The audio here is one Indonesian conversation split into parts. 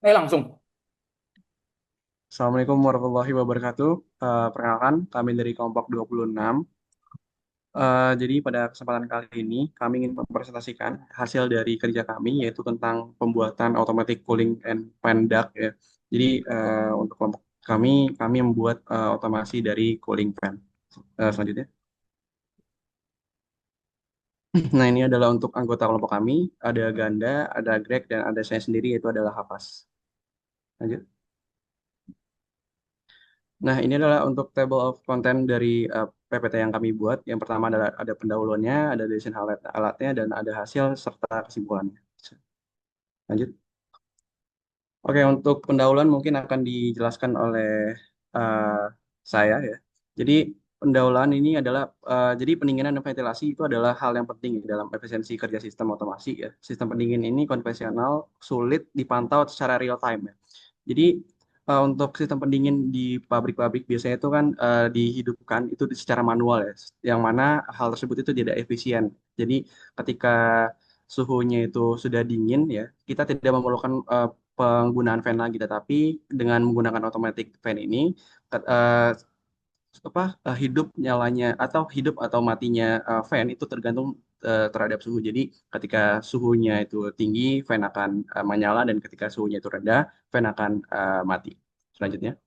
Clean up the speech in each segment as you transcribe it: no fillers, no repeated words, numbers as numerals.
Langsung. Assalamualaikum warahmatullahi wabarakatuh. Perkenalkan, kami dari kelompok 26. Jadi pada kesempatan kali ini, kami ingin mempresentasikan hasil dari kerja kami, yaitu tentang pembuatan automatic cooling and fan duct ya. Jadi untuk kelompok kami membuat otomasi dari cooling fan. Selanjutnya. Nah, ini adalah untuk anggota kelompok kami. Ada Ganda, ada Greg, dan ada saya sendiri, yaitu adalah Hafas. Lanjut. Nah, ini adalah untuk table of content dari PPT yang kami buat. Yang pertama adalah ada pendahuluannya, ada desain alatnya, dan ada hasil serta kesimpulannya. Lanjut. Oke, untuk pendahuluan mungkin akan dijelaskan oleh eh, saya ya. Jadi pendahuluan ini adalah jadi pendinginan dan ventilasi itu adalah hal yang penting ya dalam efisiensi kerja sistem otomasi ya. Sistem pendingin ini konvensional, sulit dipantau secara real time ya. Jadi untuk sistem pendingin di pabrik-pabrik biasanya itu kan dihidupkan itu secara manual ya, yang mana hal tersebut itu tidak efisien. Jadi ketika suhunya itu sudah dingin ya, kita tidak memerlukan penggunaan fan lagi, tetapi dengan menggunakan automatic fan ini ke- eh, hidup nyalanya atau hidup atau matinya fan itu tergantung terhadap suhu. Jadi ketika suhunya itu tinggi, fan akan menyala dan ketika suhunya itu rendah, fan akan mati. Selanjutnya.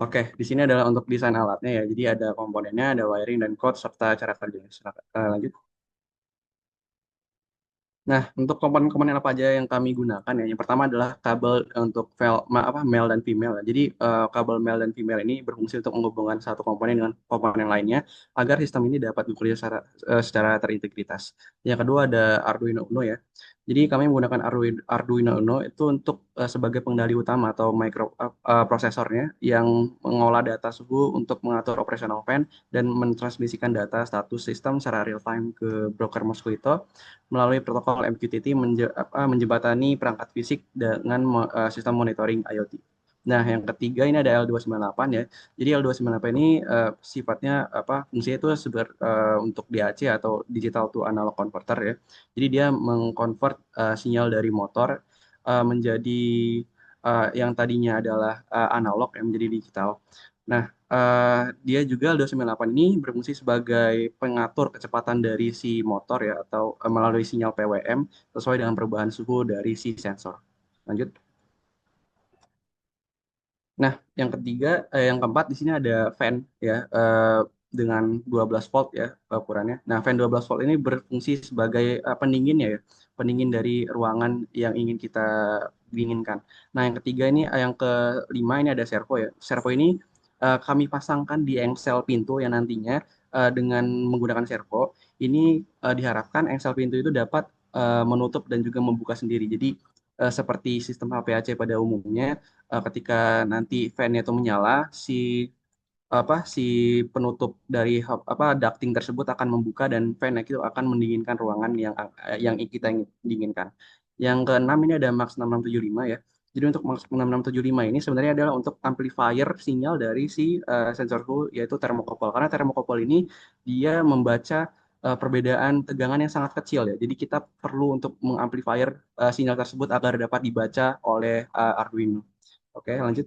Oke, di sini adalah untuk desain alatnya ya. Jadi ada komponennya, ada wiring dan code serta cara kerjanya. Silakan. Lanjut. Nah, untuk komponen-komponen apa aja yang kami gunakan ya. Yang pertama adalah kabel untuk male dan female. Ya. Jadi kabel male dan female ini berfungsi untuk menghubungkan satu komponen dengan komponen lainnya agar sistem ini dapat bekerja secara terintegritas. Yang kedua ada Arduino Uno ya. Jadi kami menggunakan Arduino Uno itu untuk sebagai pengendali utama atau prosesornya yang mengolah data suhu untuk mengatur operasional fan dan mentransmisikan data status sistem secara real time ke broker Mosquito melalui protokol MQTT menjembatani perangkat fisik dengan sistem monitoring IoT. Nah, yang ketiga ini ada L298 ya. Jadi L298 ini sifatnya fungsinya itu untuk DAC atau digital to analog converter ya. Jadi dia mengkonvert sinyal dari motor menjadi yang tadinya adalah analog yang menjadi digital. Nah, dia juga L298 ini berfungsi sebagai pengatur kecepatan dari si motor ya atau melalui sinyal PWM sesuai dengan perubahan suhu dari si sensor. Lanjut. Nah, yang ketiga, yang keempat di sini ada fan ya dengan 12 volt ya ukurannya. Nah, fan 12 volt ini berfungsi sebagai pendinginnya ya, pendingin dari ruangan yang ingin kita dinginkan. Nah, yang ketiga ini, yang kelima ini ada servo ya. Servo ini kami pasangkan di engsel pintu yang nantinya dengan menggunakan servo ini diharapkan engsel pintu itu dapat menutup dan juga membuka sendiri. Jadi seperti sistem HPAC pada umumnya ketika nanti fan-nya itu menyala, si penutup dari ducting tersebut akan membuka dan fan itu akan mendinginkan ruangan yang kita inginkan. Yang keenam ini ada Max 6675 ya. Jadi untuk Max 6675 ini sebenarnya adalah untuk amplifier sinyal dari si sensor suhu yaitu thermocouple. Karena thermocouple ini dia membaca perbedaan tegangan yang sangat kecil ya. Jadi kita perlu untuk mengamplifier sinyal tersebut agar dapat dibaca oleh Arduino. Oke, lanjut.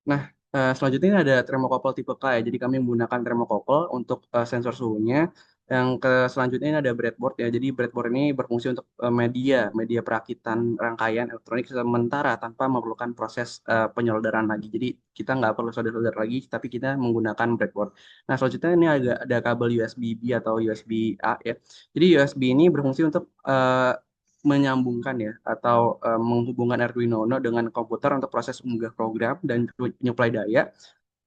Nah, selanjutnya ini ada thermocouple tipe K ya. Jadi kami menggunakan thermocouple untuk sensor suhunya. Yang selanjutnya ini ada breadboard ya. Jadi breadboard ini berfungsi untuk media perakitan rangkaian elektronik sementara tanpa memerlukan proses penyolderan lagi. Jadi kita nggak perlu solder-solder lagi, tapi kita menggunakan breadboard. Nah, selanjutnya ini ada kabel USB-B atau USB-A ya. Jadi USB ini berfungsi untuk menyambungkan ya atau menghubungkan Arduino Uno dengan komputer untuk proses mengunggah program dan penyuplai daya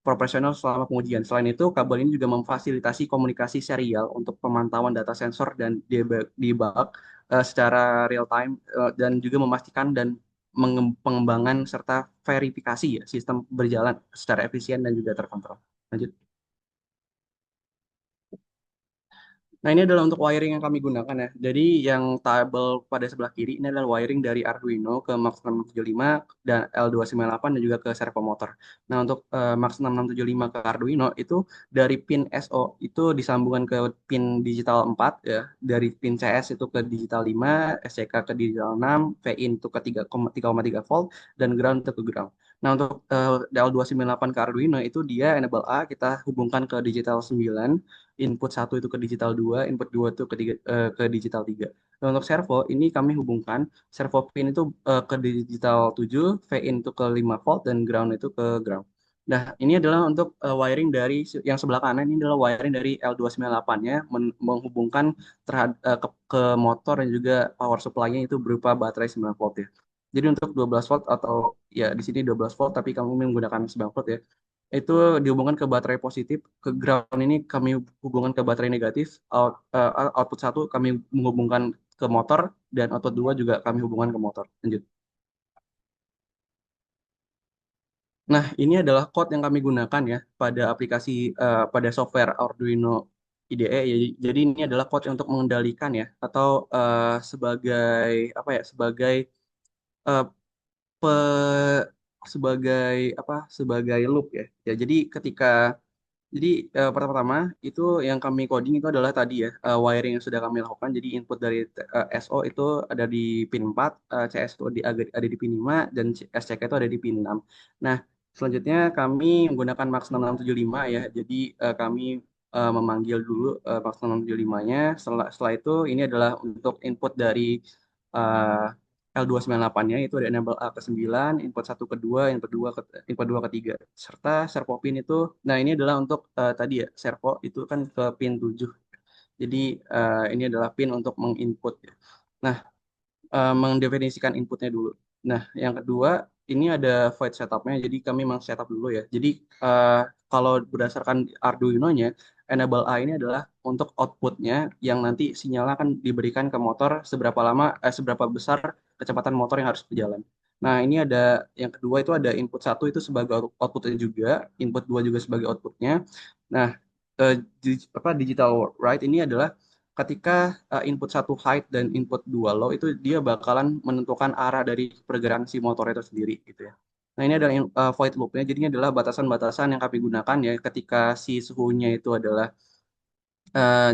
profesional selama pengujian. Selain itu, kabel ini juga memfasilitasi komunikasi serial untuk pemantauan data sensor dan debug secara real time dan juga memastikan dan pengembangan serta verifikasi ya sistem berjalan secara efisien dan juga terkontrol. Lanjut. Nah, ini adalah untuk wiring yang kami gunakan ya. Jadi yang tabel pada sebelah kiri ini adalah wiring dari Arduino ke Max 6675 dan L298 dan juga ke servo motor. Nah, untuk Max 6675 ke Arduino itu dari pin SO itu disambungkan ke pin digital 4 ya. Dari pin CS itu ke digital 5, SCK ke digital 6, VIN itu ke 3,3 volt dan ground itu ke ground. Nah, untuk L298 ke Arduino itu dia enable A kita hubungkan ke digital 9, input satu itu ke digital 2, input 2 itu ke digital 3. Dan untuk servo, ini kami hubungkan servo pin itu ke digital 7, VIN itu ke 5 volt, dan ground itu ke ground. Nah, ini adalah untuk wiring dari yang sebelah kanan, ini adalah wiring dari L298-nya menghubungkan ke motor dan juga power supply-nya itu berupa baterai 9 volt ya. Jadi untuk 12 volt atau ya di sini 12 volt tapi kami menggunakan 9 volt ya, itu dihubungkan ke baterai positif, ke ground ini kami hubungkan ke baterai negatif, output satu kami menghubungkan ke motor, dan output dua juga kami hubungkan ke motor. Lanjut. Nah, ini adalah code yang kami gunakan ya pada aplikasi pada software Arduino IDE. Jadi ini adalah code untuk mengendalikan ya, atau sebagai apa ya, sebagai eh, pe, sebagai apa, sebagai loop ya. Ya, jadi ketika Jadi pertama-tama itu yang kami coding itu adalah tadi ya, wiring yang sudah kami lakukan. Jadi input dari SO itu ada di pin 4, CS itu ada di pin 5, dan SCK itu ada di pin 6. Nah, selanjutnya kami menggunakan Max 6675 ya. Jadi kami memanggil dulu Max 6675-nya. Setelah itu ini adalah untuk input dari L298-nya itu ada enable A ke 9, input satu ke 2, input 2 ke 3, serta servo pin itu. Nah, ini adalah untuk tadi ya, servo itu kan ke pin 7. Jadi ini adalah pin untuk menginput ya. Nah, mendefinisikan inputnya dulu. Nah, yang kedua, ini ada void setupnya. Jadi kami memang setup dulu ya. Jadi eh, kalau berdasarkan Arduino-nya, enable A ini adalah untuk outputnya yang nanti sinyal akan diberikan ke motor seberapa lama, seberapa besar kecepatan motor yang harus berjalan. Nah, ini ada yang kedua itu ada input satu itu sebagai outputnya juga, input dua juga sebagai outputnya. Nah, digital write ini adalah ketika input satu height dan input dua low itu dia bakalan menentukan arah dari pergerakan si motor itu sendiri gitu ya. Nah, ini adalah void loop-nya. Jadinya adalah batasan-batasan yang kami gunakan ya ketika si suhunya itu adalah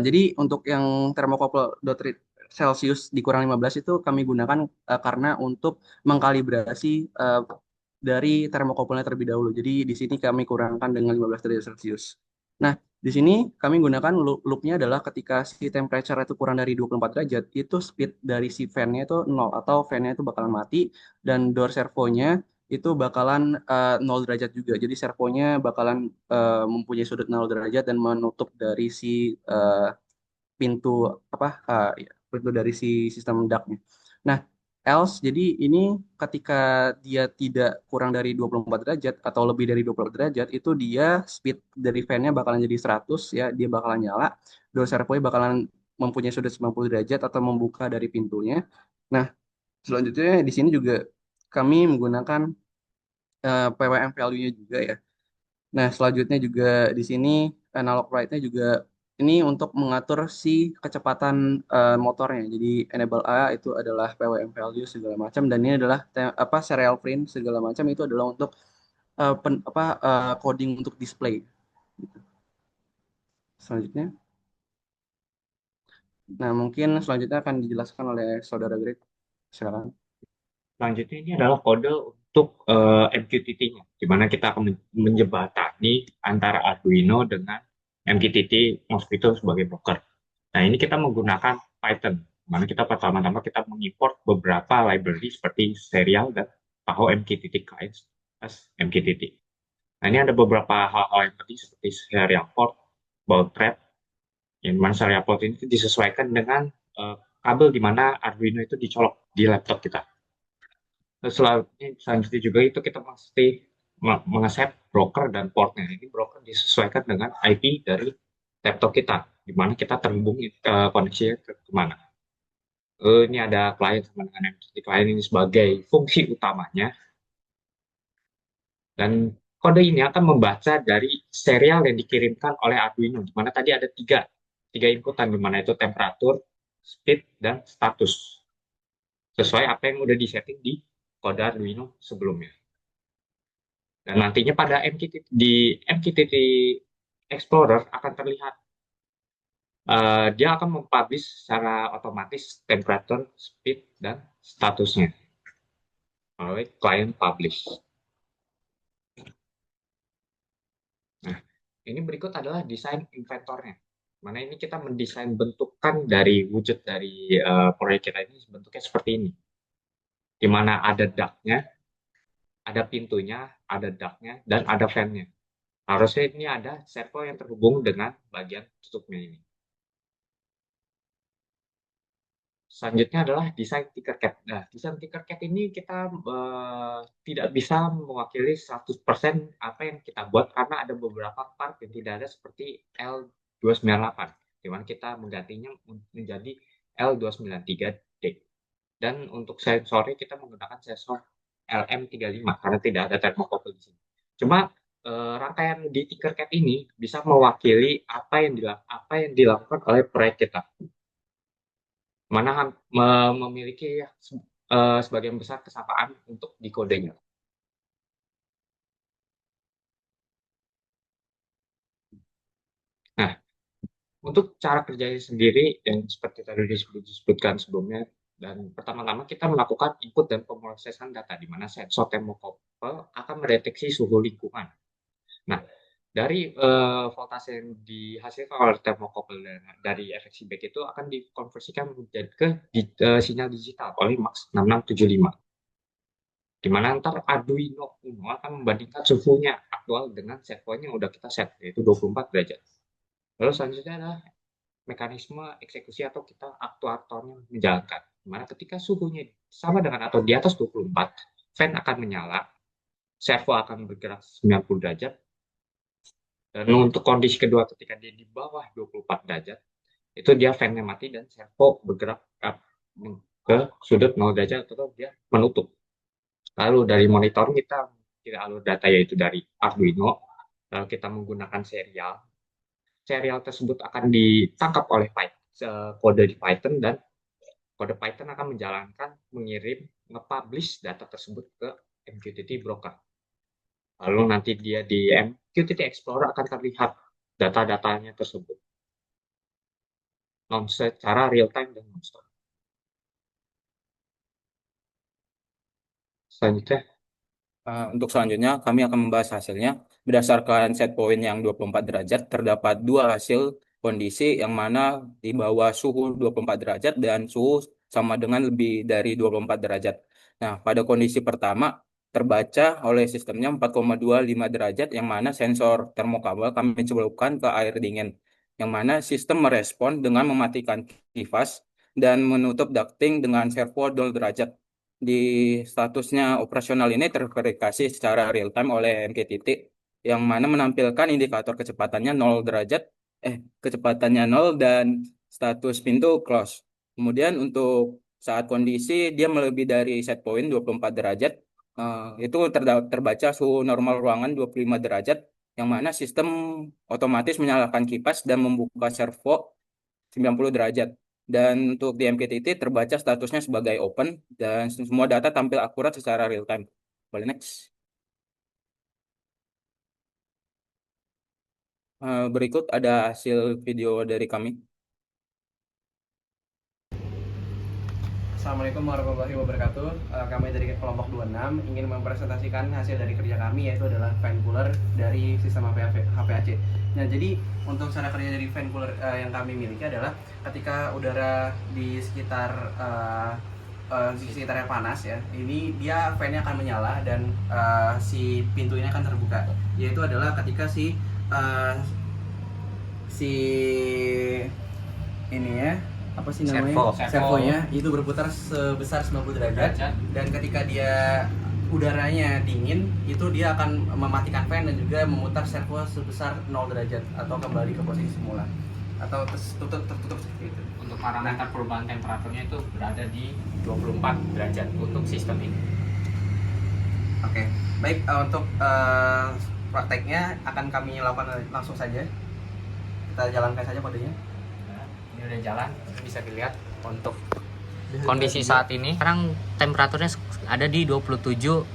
jadi untuk yang thermocouple dot rate Celsius dikurang 15 itu kami gunakan karena untuk mengkalibrasi eh, dari termocouple-nya terlebih dahulu. Jadi di sini kami kurangkan dengan 15 derajat Celcius. Nah, di sini kami gunakan loop-nya adalah ketika si temperature itu kurang dari 24 derajat, itu speed dari si fan-nya itu nol, atau fan-nya itu bakalan mati, dan door servonya itu bakalan 0 derajat juga. Jadi servonya bakalan mempunyai sudut 0 derajat dan menutup dari si eh, pintu apa ya, pintu dari si sistem ductnya. Nah, else jadi ini ketika dia tidak kurang dari 24 derajat atau lebih dari 24 derajat itu dia speed dari fan-nya bakalan jadi 100 ya, dia bakalan nyala. Door servonya bakalan mempunyai sudut 90 derajat atau membuka dari pintunya. Nah, selanjutnya di sini juga kami menggunakan PWM value-nya juga ya. Nah, selanjutnya juga di sini analog write-nya juga ini untuk mengatur si kecepatan motornya. Jadi enable A itu adalah PWM value segala macam, dan ini adalah apa, serial print segala macam itu adalah untuk coding untuk display. Gitu. Selanjutnya, nah mungkin selanjutnya akan dijelaskan oleh saudara Greg. Silakan. Selanjutnya ini adalah kode untuk MQTT-nya, di mana kita akan menjembatani antara Arduino dengan MQTT Mosquito sebagai broker. Nah, ini kita menggunakan Python, di mana kita pertama-tama kita mengimport beberapa library seperti serial dan Tahoe MQTT clients plus MQTT. Nah, ini ada beberapa hal-hal yang penting seperti serial port, baud rate, yang mana serial port ini disesuaikan dengan kabel di mana Arduino itu dicolok di laptop kita. Selanjutnya juga itu kita mesti mengeset broker dan portnya. Ini broker disesuaikan dengan IP dari laptop kita, di mana kita terhubung koneksinya ke kemana. Ini ada client sama dengan MQTT client ini sebagai fungsi utamanya, dan kode ini akan membaca dari serial yang dikirimkan oleh Arduino, di mana tadi ada tiga. tiga inputan di mana itu temperatur, speed, dan status. Sesuai apa yang udah disetting di kode Arduino sebelumnya. Dan nantinya pada MQTT Explorer akan terlihat dia akan mempublish secara otomatis temperature, speed, dan statusnya melalui client publish. Nah, ini berikut adalah desain inventornya. Mana ini kita mendesain bentukan dari wujud dari proyek kita ini bentuknya seperti ini. Di mana ada duct-nya, ada pintunya, ada duct-nya, dan ada fan-nya. Harusnya ini ada servo yang terhubung dengan bagian tutupnya ini. Selanjutnya adalah desain Tinkercad. Nah, desain Tinkercad ini kita tidak bisa mewakili 100% apa yang kita buat karena ada beberapa part yang tidak ada seperti L298, di mana kita menggantinya menjadi L293D. Dan untuk sensornya kita menggunakan sensor LM35 karena tidak ada thermocouple di sini. Cuma rangkaian di Tinkercad ini bisa mewakili apa yang dilakukan oleh proyek kita mana memiliki sebagian besar kesamaan untuk di kodenya. Nah, untuk cara kerjanya sendiri yang seperti tadi disebutkan sebelumnya, dan pertama-tama kita melakukan input dan pemrosesan data di mana sensor termokouple akan mendeteksi suhu lingkungan. Nah, dari voltase yang dihasilkan oleh termokouple dari efek feedback itu akan dikonversikan menjadi ke sinyal digital oleh MAX 6675. Di mana ntar Arduino Uno akan membandingkan suhunya aktual dengan set point yang udah kita set, yaitu 24 derajat. Lalu selanjutnya adalah mekanisme eksekusi atau kita aktuatornya menjalankan. Di mana ketika suhunya sama dengan atau di atas 24, fan akan menyala, servo akan bergerak 90 derajat, dan untuk kondisi kedua ketika dia di bawah 24 derajat, itu dia fan-nya mati dan servo bergerak ke sudut 0 derajat atau dia menutup. Lalu dari monitor kita alur data yaitu dari Arduino, lalu kita menggunakan serial. Serial tersebut akan ditangkap oleh kode di Python dan kode Python akan menjalankan mengirim nge-publish data tersebut ke MQTT broker. Lalu nanti dia di MQTT Explorer akan terlihat data-datanya tersebut non secara real time dan non-stop. Selanjutnya Untuk selanjutnya, kami akan membahas hasilnya. Berdasarkan set point yang 24 derajat, terdapat dua hasil kondisi yang mana di bawah suhu 24 derajat dan suhu sama dengan lebih dari 24 derajat. Nah, pada kondisi pertama, terbaca oleh sistemnya 4,25 derajat, yang mana sensor termokabel kami celupkan ke air dingin, yang mana sistem merespon dengan mematikan kipas dan menutup ducting dengan servo 0 derajat. Di statusnya operasional ini terverifikasi secara real time oleh MQTT yang mana menampilkan indikator kecepatannya 0 derajat, kecepatannya 0 dan status pintu close. Kemudian untuk saat kondisi dia melebihi dari set point 24 derajat, itu terbaca suhu normal ruangan 25 derajat, yang mana sistem otomatis menyalakan kipas dan membuka servo 90 derajat. Dan untuk di MQTT terbaca statusnya sebagai open dan semua data tampil akurat secara real time. Boleh next. Berikut ada hasil video dari kami. Assalamualaikum warahmatullahi wabarakatuh. Kami dari kelompok 26 ingin mempresentasikan hasil dari kerja kami, yaitu adalah fan cooler dari sistem HPAC. Nah, jadi untuk cara kerja dari fan cooler yang kami miliki adalah ketika udara di sekitarnya panas ya, ini dia fan-nya akan menyala dan si pintunya akan terbuka. Yaitu adalah ketika si ini ya, apa sih namanya, servonya itu berputar sebesar 90 derajat, dan ketika dia udaranya dingin itu dia akan mematikan fan dan juga memutar servo sebesar 0 derajat atau kembali ke posisi semula atau tertutup seperti itu. untuk parameter perubahan temperaturnya itu berada di 24 derajat untuk sistem ini. Oke, baik, untuk prakteknya akan kami lakukan langsung saja. Kita jalankan saja kodenya. Ini udah jalan, bisa dilihat untuk kondisi saat ini. Sekarang temperaturnya ada di 27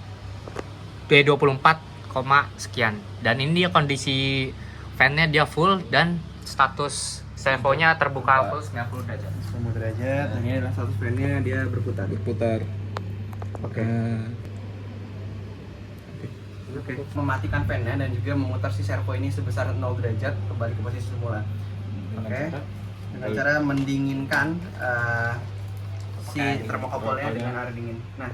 24, sekian. Dan ini dia kondisi fan-nya dia full dan status servonya terbuka full 90 derajat. 90 derajat. Dan ini adalah status fan-nya, dia berputar. Oke. Oke. Mematikan fan-nya dan juga memutar si servo ini sebesar 0 derajat kembali ke posisi semula. Oke. Dengan cara mendinginkan si termokouple-nya dengan air dingin. Nah,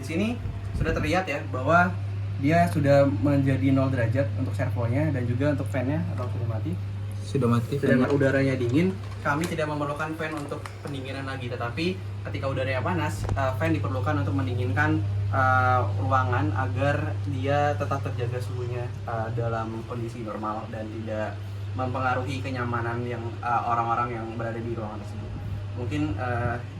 di sini sudah terlihat ya bahwa dia sudah menjadi 0 derajat untuk servonya dan juga untuk fan-nya atau sudah mati. Sedangkan udaranya dingin, kami tidak memerlukan fan untuk pendinginan lagi, tetapi ketika udaranya panas, fan diperlukan untuk mendinginkan ruangan agar dia tetap terjaga suhunya dalam kondisi normal dan tidak mempengaruhi kenyamanan yang orang-orang yang berada di ruangan tersebut. Mungkin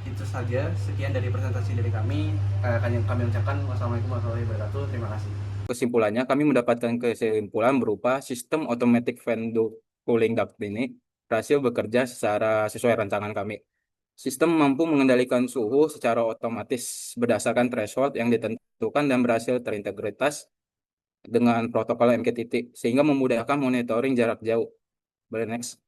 itu saja, sekian dari presentasi dari kami. Kami ucapkan wassalamualaikum warahmatullahi wabarakatuh. Terima kasih. Kesimpulannya, kami mendapatkan kesimpulan berupa sistem automatic fan cooling duct ini berhasil bekerja secara sesuai rancangan kami. Sistem mampu mengendalikan suhu secara otomatis berdasarkan threshold yang ditentukan dan berhasil terintegritas dengan protokol MQTT sehingga memudahkan monitoring jarak jauh. Boleh next.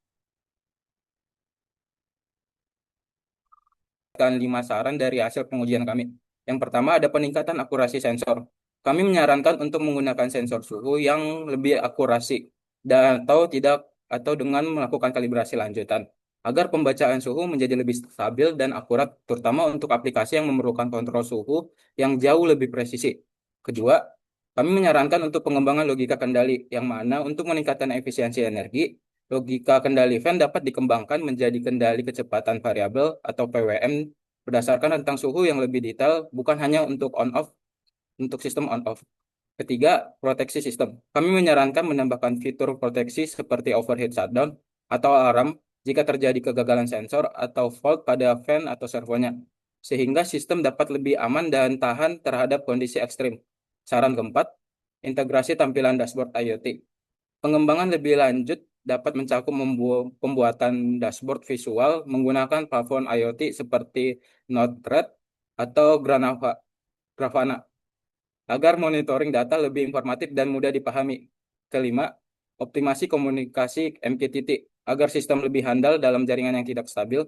5 saran dari hasil pengujian kami. Yang pertama ada peningkatan akurasi sensor. Kami menyarankan untuk menggunakan sensor suhu yang lebih akurasi dan atau dengan melakukan kalibrasi lanjutan agar pembacaan suhu menjadi lebih stabil dan akurat, terutama untuk aplikasi yang memerlukan kontrol suhu yang jauh lebih presisi. Kedua, kami menyarankan untuk pengembangan logika kendali yang mana untuk meningkatkan efisiensi energi, logika kendali fan dapat dikembangkan menjadi kendali kecepatan variabel atau PWM berdasarkan rentang suhu yang lebih detail, bukan hanya untuk on-off, untuk sistem on-off. Ketiga, proteksi sistem. Kami menyarankan menambahkan fitur proteksi seperti overheat shutdown atau alarm jika terjadi kegagalan sensor atau fault pada fan atau servonya, sehingga sistem dapat lebih aman dan tahan terhadap kondisi ekstrim. Saran keempat, integrasi tampilan dashboard IoT. Pengembangan lebih lanjut dapat mencakup pembuatan dashboard visual menggunakan platform IoT seperti Node-RED atau Grafana agar monitoring data lebih informatif dan mudah dipahami. Kelima, optimasi komunikasi MQTT agar sistem lebih handal dalam jaringan yang tidak stabil.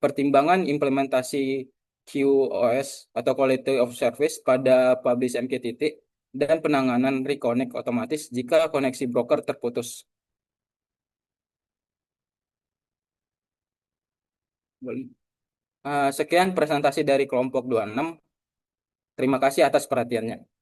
Pertimbangan implementasi QoS atau Quality of Service pada publish MQTT dan penanganan reconnect otomatis jika koneksi broker terputus. Sekian presentasi dari kelompok 26. Terima kasih atas perhatiannya.